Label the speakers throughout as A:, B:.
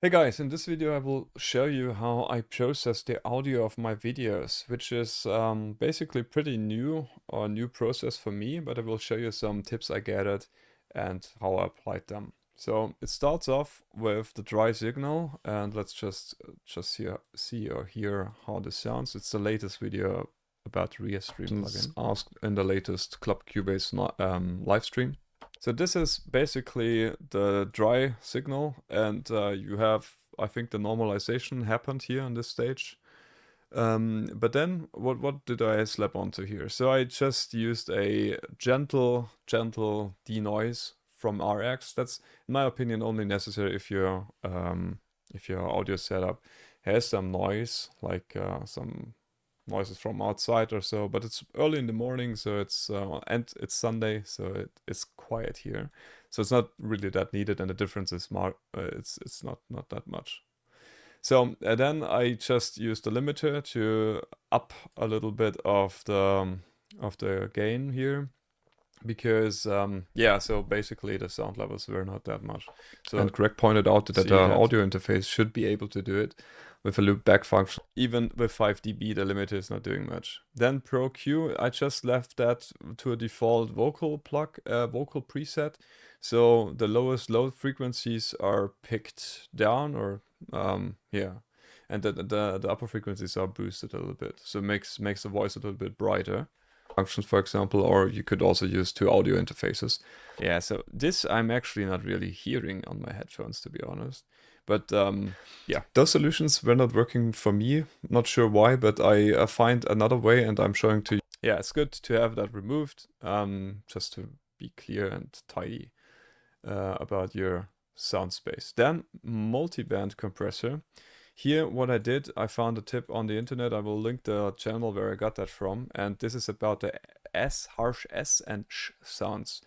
A: Hey guys, in this video I will show you how I process the audio of my videos, which is basically pretty new or new process for me, but I will show you some tips I gathered and how I applied them. So it starts off with the dry signal, and let's just see or hear how this sounds. It's the latest video about the Restream plugin asked in the latest Club Cubase live stream. So this is basically the dry signal, and you have, I think, the normalization happened here on this stage. But then what did I slap onto here? So I just used a gentle denoise from RX. That's, in my opinion, only necessary if your audio setup has some noise, like some noises from outside or so, but it's early in the morning, so it's and it's Sunday, so it's quiet here, so it's not really that needed, and the difference is it's not that much. So then I just used the limiter to up a little bit of the gain here, because yeah, so basically the sound levels were not that much. So, and Greg pointed out that the audio interface should be able to do it with a loop back function. Even with 5 dB, the limiter is not doing much. Then Pro Q, I just left that to a default vocal preset. So the lowest low frequencies are picked down, or yeah, and the upper frequencies are boosted a little bit. So it makes the voice a little bit brighter. Functions, for example, or you could also use two audio interfaces. Yeah, so this I'm actually not really hearing on my headphones, to be honest. But yeah, those solutions were not working for me. Not sure why, but I find another way, and I'm showing to you. Yeah, it's good to have that removed, just to be clear and tidy about your sound space. Then multiband compressor. Here, what I did, I found a tip on the internet. I will link the channel where I got that from. And this is about the S, harsh S and sh sounds.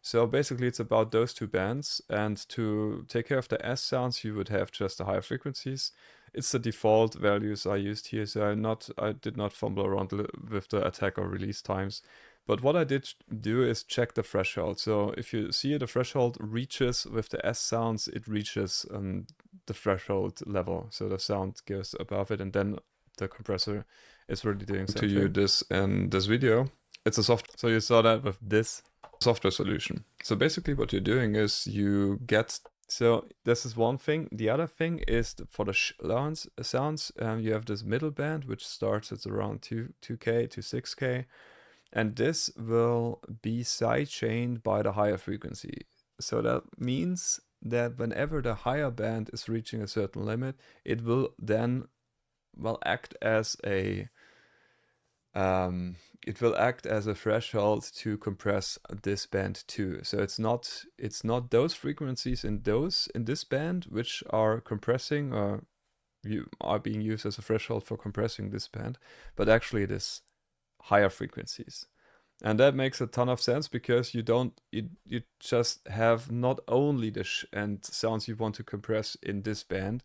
A: So basically it's about those two bands, and to take care of the S sounds, you would have just the higher frequencies. It's the default values I used here, so I did not fumble around with the attack or release times. But what I did do is check the threshold. So if you see the threshold reaches with the S sounds, it reaches the threshold level. So the sound goes above it, and then the compressor is really doing something. To you this in this video, it's a soft. So you saw that with this software solution. So basically what you're doing is you get, so this is one thing. The other thing is for the sounds, you have this middle band, which starts at around 2K to 6K. And this will be sidechained by the higher frequency. So that means that whenever the higher band is reaching a certain limit, it will then, well, act as a threshold to compress this band too. So it's not those frequencies in this band which are compressing or are being used as a threshold for compressing this band, but actually this higher frequencies. And that makes a ton of sense, because you just have not only the and sounds you want to compress in this band,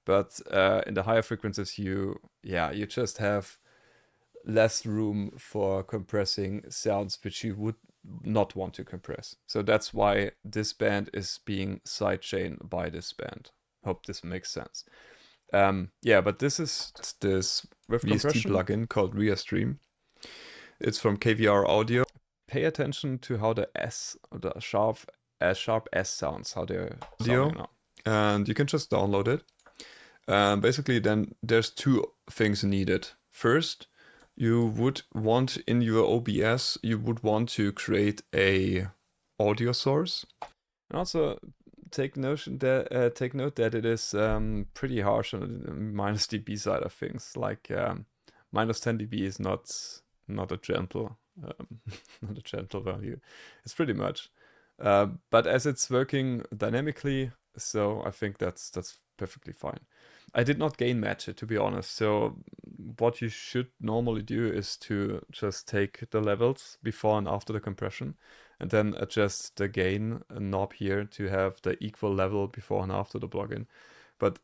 A: but in the higher frequencies you just have less room for compressing sounds which you would not want to compress. So that's why this band is being sidechained by this band. Hope this makes sense. Yeah, but this is this with VST plugin called Restream. It's from KVR Audio. Pay attention to how the S, the sharp S sounds, how they're sounding now. And you can just download it. Basically, then there's two things needed. First, you would want in your OBS, you would want to create a audio source. And also take note that it is pretty harsh on the minus dB side of things. Like minus 10 dB is not a gentle not a gentle value. It's pretty much, but as it's working dynamically, so I think that's perfectly fine. I did not gain match it, to be honest. So what you should normally do is to just take the levels before and after the compression, and then adjust the gain knob here to have the equal level before and after the plugin. But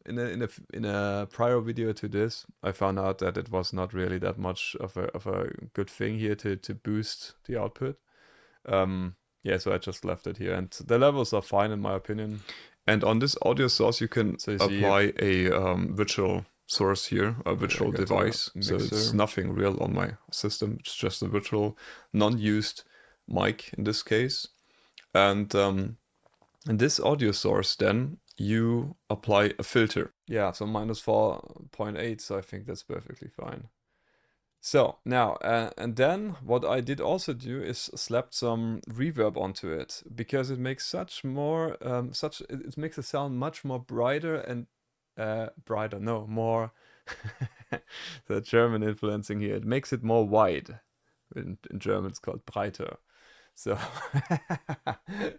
A: in a prior video to this, I found out that it was not really that much of a good thing here to boost the output. Yeah, so I just left it here, and the levels are fine in my opinion. And on this audio source, you can
B: So you see,
A: apply a virtual source here, a virtual
B: got a
A: device. So it's
B: mixer.
A: nothing real on my system. It's just a virtual, non-used mic in this case. And in this audio source, then you apply a filter. Yeah, so minus 4.8. So I think that's perfectly fine. So now, and then what I did also do is slapped some reverb onto it because it makes it makes the sound much more brighter and brighter, no, more the German influencing here. It makes it more wide. In German, it's called breiter. So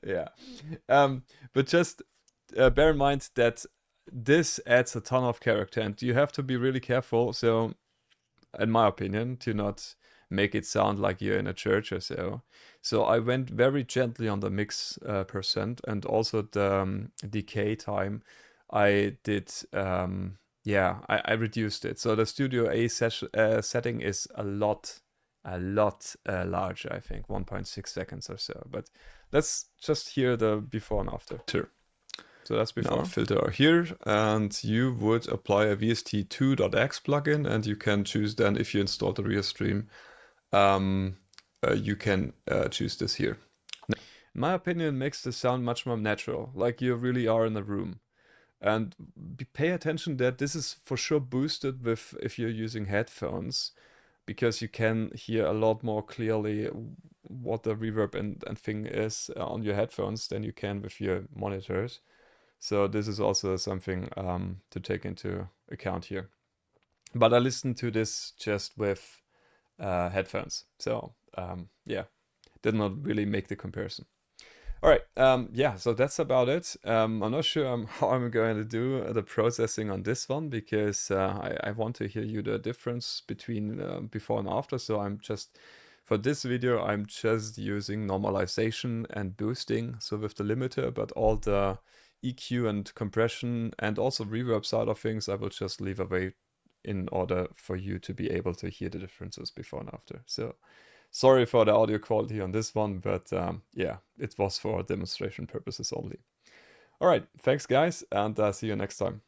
A: yeah, but just bear in mind that this adds a ton of character, and you have to be really careful. So in my opinion, to not make it sound like you're in a church or so. So I went very gently on the mix percent and also the decay time. I did, I reduced it. So the Studio A setting is a lot larger, I think, 1.6 seconds or so. But let's just hear the before and after. Sure. So that's before. Now filter here, and you would apply a VST2.x plugin, and you can choose then if you install the Restream, you can choose this here. In my opinion, it makes the sound much more natural, like you really are in a room. And pay attention that this is for sure boosted with if you're using headphones, because you can hear a lot more clearly what the reverb and thing is on your headphones than you can with your monitors. So this is also something to take into account here. But I listened to this just with headphones. So yeah, did not really make the comparison. All right, yeah, so that's about it. I'm not sure how I'm going to do the processing on this one because I want to hear you the difference between before and after. So for this video, I'm just using normalization and boosting, so with the limiter, but all the EQ and compression and also reverb side of things, I will just leave away in order for you to be able to hear the differences before and after. So sorry for the audio quality on this one, but yeah, it was for demonstration purposes only. All right, thanks guys, and see you next time.